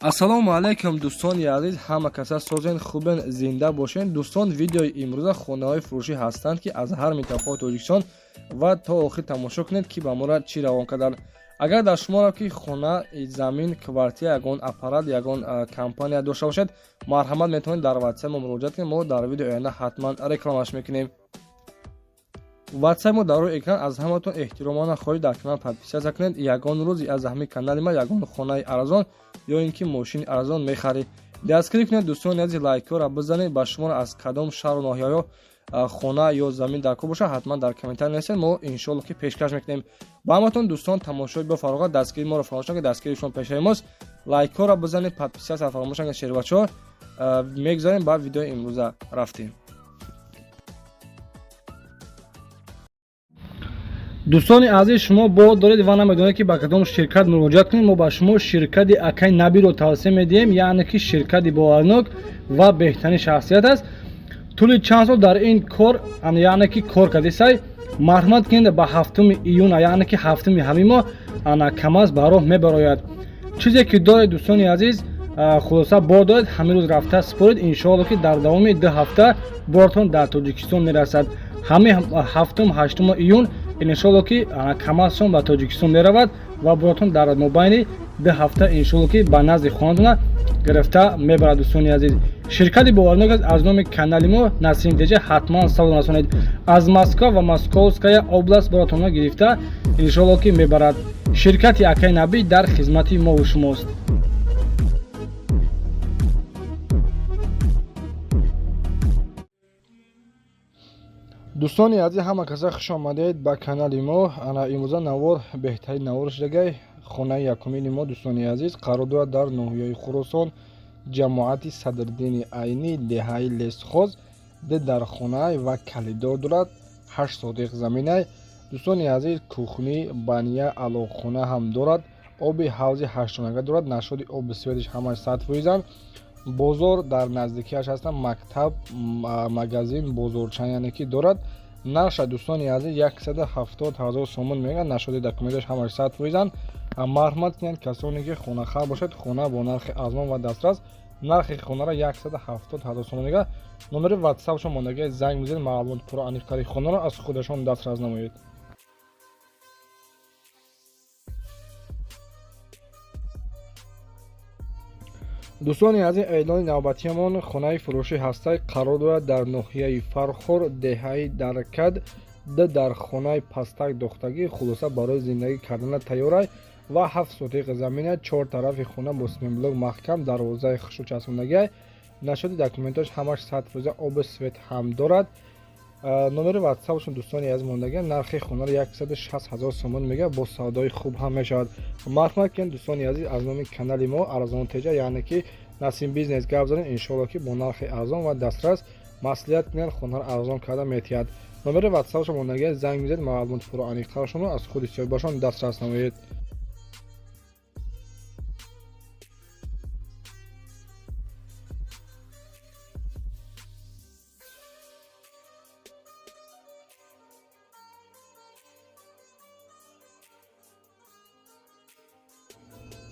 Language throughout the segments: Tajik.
ассалому алайкум дӯстони азиз, ҳама каса созен хубен, зинда бошен. дӯстон, видеои имрӯза хонаҳои фурӯшӣ ҳастанд ки аз ҳар минтақаҳои Тоҷикистон ва то охир тамошо кунед ки ба моро чӣ равон карданд. агар дар шуморо ки хона, замин, квартира, ягон аппарат, ягон компания дошта бошед, марҳамат метавонед дар ватсап мо муроҷиат кунед. мо дар видеои оянда ҳатман рекламаш мекунем. ватсап мо дар рӯи экран. аз ҳаматон эҳтиромона хоҳиш дар канал подписия кунед. ягон рӯзи аз ҳамин канали ма ягон хонаи арзон ё ин ки мошини арзон мехаред, дастгирӣ кунед. дӯстони азиз, лайкҳоро бизанед. ба шуморо аз кадом шаҳру ноҳияҳо хона ё замин дар кор бошад, ҳатман дар комментар нависед. мо иншоалло ки пешкаш мекунем. ба ҳаматон дӯстон, тамошои бафароғат, дастгирии моро фаромӯш накунед. дастгирии шумо пешаи мост. лайкҳоро бизанед, подписияро фаромӯш накунед. шербачаҳо мегзарем ба видеои имрӯза рафтем. дӯстони азиз, шумо бо доред ва намедонед ки ба кадом ширкат муроҷиат кунед. мо ба шумо ширкати Акай Набиро тавсия медиҳем, яъне ки ширкати боварнок ва беҳтарин шахсият аст. тӯли чанд сол дар ин кор, яъне ки кор кардесай, марҳамат кунед ба 7 июн, яъне ки 7 ҳамин моҳ кам аз ба роҳ мебарояд. чизе ки доред дӯстони азиз, хулоса бор доред, ҳамин рӯз рафта супоред. иншоалло ки дар давоми 2 ҳафта бортон дар Тоҷикистон мерасад. ҳамин 7-8 июн иншоалло ки кам аз сон ба Тоҷикистон меравад ва бортон дар мобайни 2 ҳафта иншоалло ки ба назди хонатона гирифта мебарад. дӯстони азиз, ширкати боварнок аз номи канали мо Насим Деҷа ҳатман салом расонед. аз Москва ва Московская област бортона гирифта иншоалло ки мебарад. ширкати Акай Наби дар хизмати мо ва шумост. дӯстони азиз, ҳама каса хуш омадед ба канали мо. имрӯза навор беҳтарин навор шудагай. хонаи якумини мо дӯстони азиз қарор дорад дар ноҳияи Хӯросон, ҷамоати Садрдини Айнӣ, деҳаи Лесхоз. дар хонае ва калидор дорад. 8 сотиқ заминае. дӯстони азиз, кухни, баня, алоқхона ҳам дорад. оби ҳавзи 8 дорад. нашоди оби светиш ҳамаш 100%. бозор дар наздикиаш ҳастан. мактаб, магазин, бозорча яъне ки дорад. нарша дӯстони азиз 170 000 сомон мегӯяд. нашоди документаш ҳамаш 100%. марҳамат кунед касоне ки хонахар бошад, хона бо нархи арзон ва дастрас. нархи хонаро 170 000 сомон мегӯяд. номери ватсапшон мондагӣ, занг бизанед, маълумот пурра аниқтари хонаро аз худашон дастрас намоед. дӯстони азиз, эълони навбатиамон хонаи фурӯшӣ ҳастай қарор дорад дар ноҳияи Фархор, деҳаи Даркад. дар хонаи пастак дохтагӣ, хулоса барои зиндагӣ кардана тайёрай ва 7 сотиқ замина, 4 тарафи хона бо симинблок маҳкам, дарвозаи хушу часпондагӣ. нашоди документаш ҳамаш 100%. оби свет ҳам дорад. номери ватсапшон дӯстони азиз мондагӣ. нархи хонаро 160 000 сомон мегӯяд. бо савдои хуб ҳам мешавад. марҳамат кунед дӯстони азиз, аз номи канали мо арзонтеҷа яъне ки Насим бизнес гап занед. иншоалло ки бо нархи арзон ва дастрас маслиҳат кунед, хонаро арзон карда метиҳад. номери ватсапшон мондагӣ, занг бизанед, маълумот пурра аниқтарашонро аз худи соҳибашон дастрас намоед.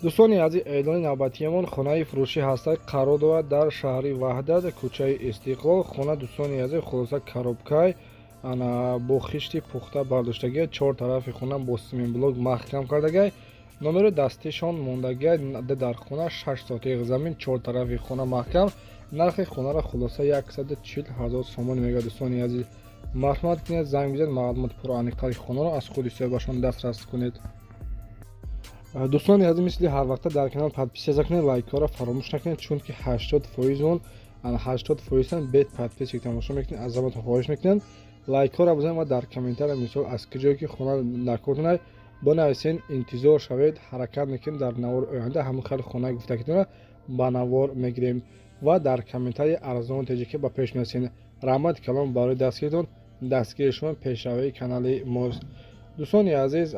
дӯстони азиз, эълони навбатиамон хонаи фурӯшӣ ҳастай қарор дорад дар шаҳри Ваҳдат, кӯчаи Истиқлол. хона дӯстони азиз, хулоса коробкай бо хишти пухта бардоштагӣ, 4 тарафи хона бо симинблок маҳкам кардагӣ. номери дастишон мондагӣ. дар хона 6 сотиқ замин, 4 тарафи хона маҳкам. нархи хонаро хулоса 140 000 сомон мегӯяд. дӯстони азиз, марҳамат кунед, занг бизанед, маълумот пурра аниқтари хонаро аз худи соҳибашон дастрас кунед. дӯстони азиз, мисли ҳар вақта дар канал подписия кунед, лайкҳоро фаромӯш накунед, чунки 80% бед подписик тамошо мекунед. аз ҳаматон хоҳиш мекунем лайкҳоро бизанед ва дар комментар мисол аз ки ҷое ки хона накортонай бонависен. интизор шавед, ҳаракат мекунем дар навори оянда ҳамин хел хонаи гуфтагитонро ба навор мегирем ва дар комментари арзон теҷе ки ба пеш мерасен. раҳмати калом барои дастгиритон. дастгири шумо пешаваи канали мост. дӯстони азиз,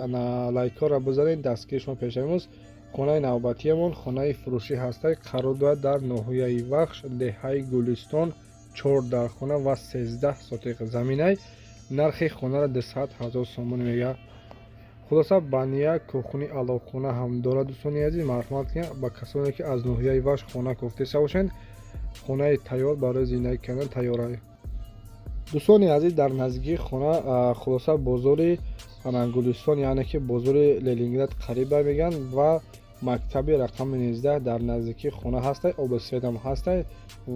лайкҳоро бизанед, дастгири шумо пешаваи мост. хонаи навбатиамон хонаи фурӯшӣ ҳастай қарор дорад дар ноҳияи Вахш, деҳаи Гулистон, 4 дархона ва 13 сотиқ заминай. нархи хонаро 200 000 сомон мегӯяд. хулоса бания кӯхни алоқхона ҳам дорад. дӯстони азиз, марҳамат кунед ба касоне ки аз ноҳияи ваш хона гуфтеса бошед, хонаи тайёр барои зиндагӣ кардан тайёрад. дӯстони азиз, дар наздикии хона хулоса бозори Гулистон, яъне ки бозори Ленинград қариба меган ва мактаби рақами 19 дар наздикии хона ҳастад, обсвет ҳам ҳастад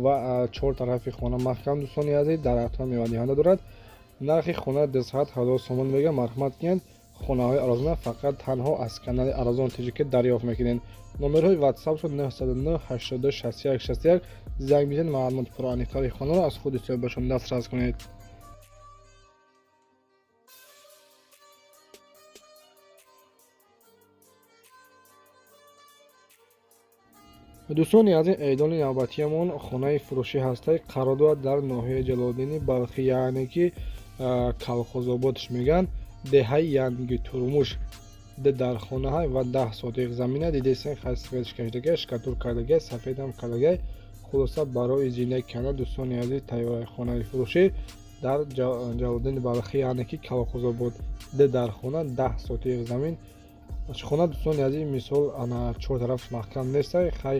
ва чор тарафи хона маҳкам. дӯстони азиз, дарахтҳо мевадиҳанда дорад. нархи хона 200,000 сомон мегӯяд. марҳамат кунед, хонаҳои арзона фақат танҳо аз канали Арзон Тиҷикет дарёфт мекунед. номерҳои ватсапшон 909 82 61 61. занг бизанед, маълумоти пураниқтари хонаро аз худи соҳибашон дастрас кунед. дӯстони азиз, эълони навбатиамон хонаи фурӯшӣ ҳастад. қарор дорад дар ноҳияи Ҷалолиддини Балхӣ, яъне ки Калхозободш меган. деҳаи Янги Турмуш дар хонаҳай ва 10 сотиқ замина дидесен хастивеш кашдагай, шкатур кардагай, сафедам кардагай. хулоса барои зиндаги канал. дӯстони азиз, тайёраи хонаи фурӯшӣ дар Ҷалолиддини Балхӣ, яъне ки Калхозобод дар хона 10 сотиқ замин. хона дӯстони азиз, мисол чор тараф маҳкам нестай, хай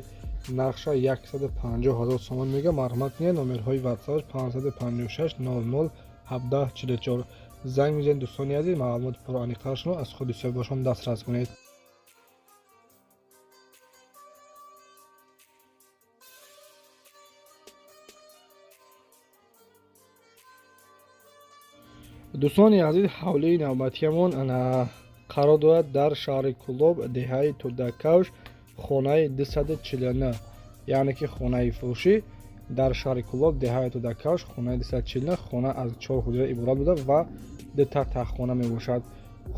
нархша 150,000 сомон мега. марҳамат кунед, номерҳои ватсапш 556 00 17 44. занг бизанед дӯстони азиз, маълумоти пураниқтарашонро аз худи соҳибашон дастрас кунед. дӯстони азиз, ҳавлии навбатиамон қарор дорад дар шаҳри Кӯлоб, деҳаи Тӯдакавш, хонаи 249, яъне ки хонаи фурӯшӣ дар шаҳри Кӯлоб, деҳаи Тӯдакавш, хонаи 249. хона аз 4 ҳуҷра иборат буда ва 2 таххона мебошад.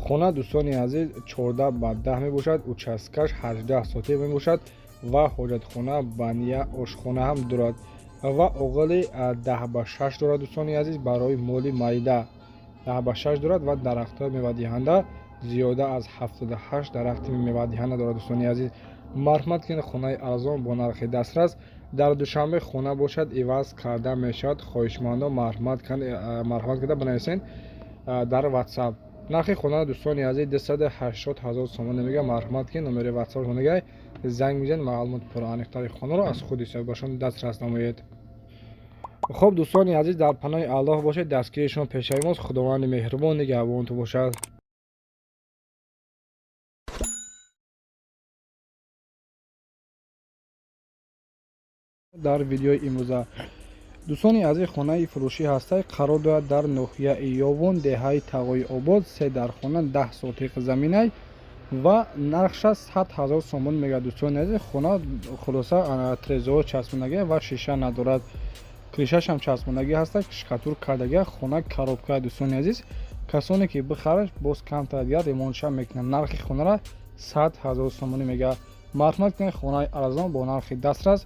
хона дӯстони азиз 14 ба 10 мебошад, участкаш 18 сотиқ мебошад ва ҳоҷатхона, бания, ошхона ҳам дорад ва оғали 10 ба 6 дорад. дӯстони азиз, барои моли майда 10 ба 6 дорад ва дарахтҳои мевадиҳанда зиёда аз 78 дарахти мевадиҳанда дорад. дӯстони азиз, марҳамат кунед, хонаи арзон бо нархи дастрас дар душанбе хона бошад, иваз карда мешавад. хоҳишмандон марҳамат карда бинависед дар ватсап. нархи хона дӯстони азиз 280,000 сомон мега. марҳамат кунед, номери ватсапшон мегай, занг бизанед, маълумоти пураниқтари хонаро аз худи соҳибашон дастрас намоед. хуб дӯстони азиз, дар паноҳи Аллоҳ бошед. дастгири шумо пешаи мост. худованди меҳрубон нигаҳбонтон бошад. дар видеои имрӯза дӯстони азиз, хонаи фурӯшӣ ҳастад. қарор дорад дар ноҳияи Ёвон, деҳаи Тағои Обод, 3 дар хона 10 сотиқ заминай ва нархша 100,000 сомон мега. дӯстони азиз, хона хулоса трезор часпондагӣ ва шиша надорад. кришашам часпондагӣ ҳастад, шкатур кардагӣ. хона коробка. дӯстони азиз, касоне ки бихарад боз камтар дигар ремонтша мекунад. нархи хонара 100,000 сомон мега. марҳамат кунед, хонаи арзон бо нархи дастрас.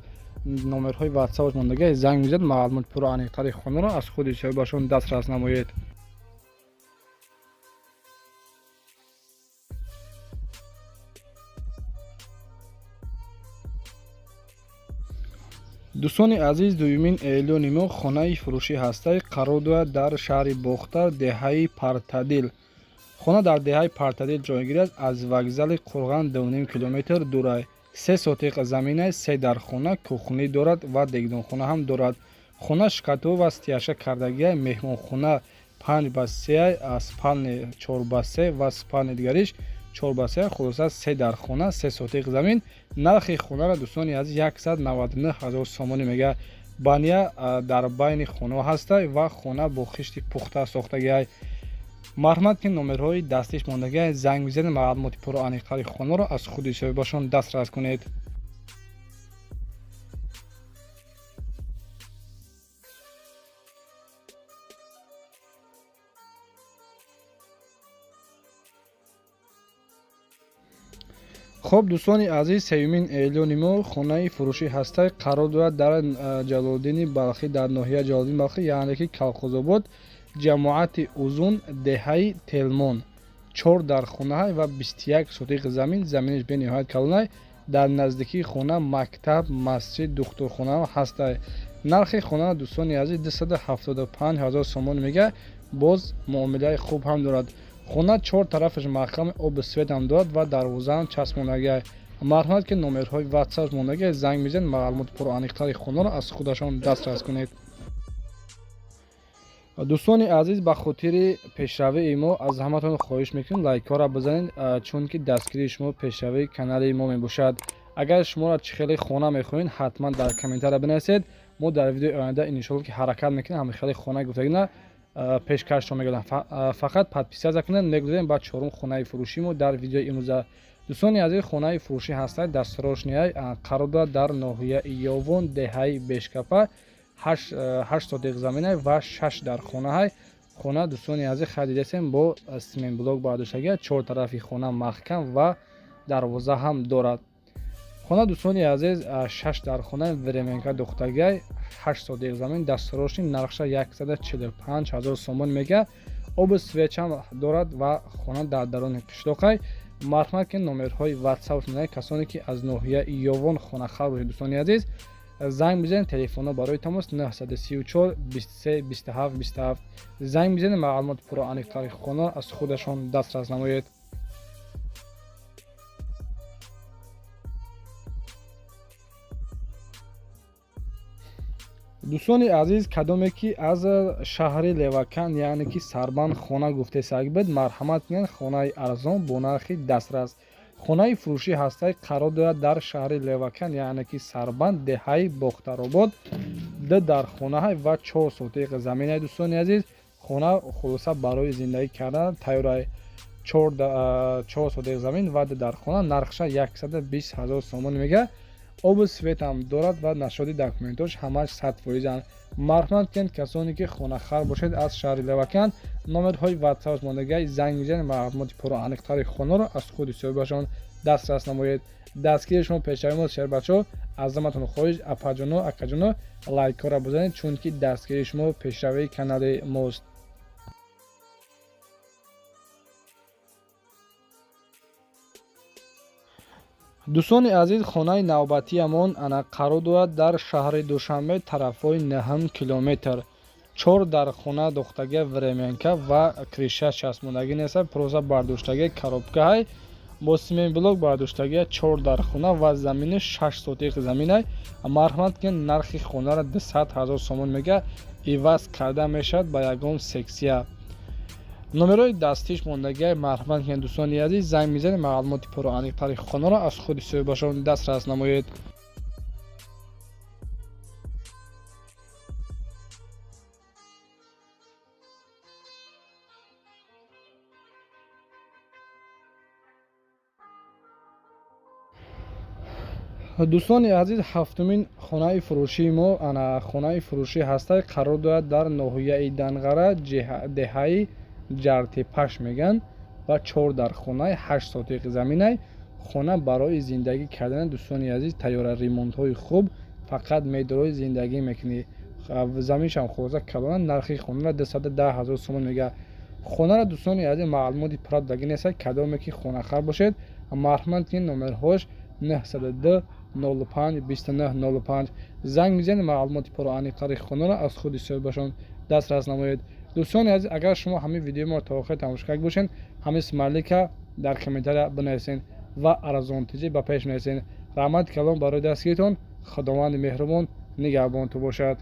номерҳои ватсапш мондагӣ, занг бизанед, маълумоти пураниқтари хонаро аз худи соҳибашон дастрас намоед. дӯстони азиз, 2 июли моҳ хонаи фурӯшӣ ҳастад. қарор дорад дар шаҳри Бохтар, деҳаи Партадил. хона дар деҳаи Партадил ҷойгир аст. аз вокзали Қурған 2,5 километр дурай. 3 сотиқ заминай, 3 дар хона, кӯхнӣ дорад ва дегдонхона ҳам дорад. хона шкатур ва стяша кардагӣ. меҳмонхона 5 ба 3, спални 4 ба 3 ва спални дигариш 4 ба 3. хулоса 3 дар хона, 3 сотиқ замин. нархи хонара дӯстони азиз 199,000 сомон мега. бания дар байни хонаҳо ҳастад ва хона бо хишти пухта сохтагиай. марҳамат кунед, номерҳои дастиш мондагиай, занг бизанед, маълумоти пураниқтари хонаро аз худи соҳибашон дастрас кунед. хуб дӯстони азиз, 3 июли моҳ хонаи фурӯшӣ ҳастад. қарор дорад дар Ҷалолиддини Балхӣ, дар ноҳияи Ҷалолиддини Балхӣ, яъне ки Калхозобод, ҷамоати Узун, деҳаи Телмон, 4 дар хонаҳай ва 21 сотиқ замин. заминиш бениҳоят калонай. дар наздикии хона мактаб, масҷид, духтурхонаҳо ҳастад. нархи хона дӯстони азиз 275,000 сомон мега. боз муомилаи хуб ҳам дорад. خونه 4 طرفش محکم آب سفید هم دارد و دروازه هم چسبانده است. مرحمت که نمرهای واتساپ مونده زنگ میزنید معلومات پرعمیق‌تری خونه را از خودشان دسترس کنید. دوستان عزیز به خاطر پیشروی ما از همتون خواهش میکنیم لایک ها را بزنید چون که دستگیری شما پیشروی کانال ما میباشد. اگر شما را خیلی خانه میخواین حتما در کامنت را بنویسید. ما در ویدیو آینده ان شاء الله که حرکت میکنیم همه خیلی خانه گفتگی پیشکش شما میگم فقط подписаться کنید میگذاریم بعد چهارم خانه فروشی ما در ویدیو امروز. دوستان عزیز خانه فروشی هست دستراشنی قرار در ناحیه یاون دهه بشکپه 8 صدیق زمینه و 6 در خانه های خانه دوستان عزیز خریدیم با سیمنت بلوک برداشتگی 4 طرفی خانه محکم و دروازه هم دارد. خانه دوستان عزیز 6 در خانه ورمنکا دخترگی 8 صدیق زمین دستراشی نرخش 145,000 سومون میگه. آب سویچ هم دارد و خانه در درون قشلاق. مرحمت که نمرهای واتساپ میده کسانی که از ناحیه یاون خانه خرید دوستان عزیز زنگ بزنید تلفن برای تماس 934 23 27 27 زنگ بزنید معلومات پرعمیق‌تر خانه از خودشان دسترس نمایید. دوستان عزیز کدامی که از شهر لواکن یعنی که سربند خانه گفته ساگبد مرحمت کنید خانه ارزان با نرخ دسترس خانه فروشی هسته قرار دارد در شهر لواکن یعنی که سربند دهه باخترآباد در خانه های و 4 صدیق زمین. دوستان عزیز خانه خلاصه برای زندگی کردن تیار 4 صدیق زمین و در خانه نرخش 120,000 سومون میگه. آب سفید هم دارد و نشادی داکومنتاش همش 100%. مرحمت کنید کسانی که خانه خر باشید از شهر لواکن نمرهای واتساپ ماندگی زنگ میزنید معلومات پرعمیق‌تر خانه را از خود صاحبشان دسترس نمایید. دستگیر شما پیشروی ما شهر بچه‌ها از همتون خواهش اپاجونو اکاجونو لایک را بزنید چون که دستگیر شما پیشروی کانال ماست. دوستان عزیز خانه نوبتی امان انا قرار دارد در شهر دوشنبه طرفای 9 کیلومتر 4 در خانه دختگی ورمنکا و کریشه چسباندگی نیست پروژه برداشتگی کاروبکه های با سیمنت بلوک برداشتگی 4 در خانه و زمین 6 صدیق زمین های. مرحمت که نرخ خانه را 200,000 سومون میگه ایواز کرده میشد با یگان سکسیه. نمرهای دستیش موندگی مرحمت که دوستان عزیز زنگ میزنید معلومات پرعمیق‌تر خانه را از خود صاحبشان دسترس نمایید. دوستان عزیز هفتمین خانه فروشی ما انا خانه فروشی هسته قرار دارد در ناحیه دنغره دهه جرتپش میگن و 4 در خانه 8 صدیق زمینه خانه برای زندگی کردن دوستان عزیز تیار ریمونت های خوب فقط میدروی زندگی میکنی زمینش هم خلاصه کلان نرخ خانه را 210,000 سومون میگه. خانه را دوستان عزیز معلوماتی پرات نیست کدامی که خانه خر باشید مرحمت که نمرهاش 902 05 29 05 زنگ میزنید معلومات پرعمیق‌تر خانه را از خود صاحبشان دسترس نمایید. دوستان عزیز اگر شما همین ویدیو ما تا آخر تماشا کرده باشین همین اسمایلی که در کامنت بنویسین و ارزان تیزی به پیش نویسین. رحمت کلام برای دستگیرتون. خداوند مهربان نگهبان تو باشد.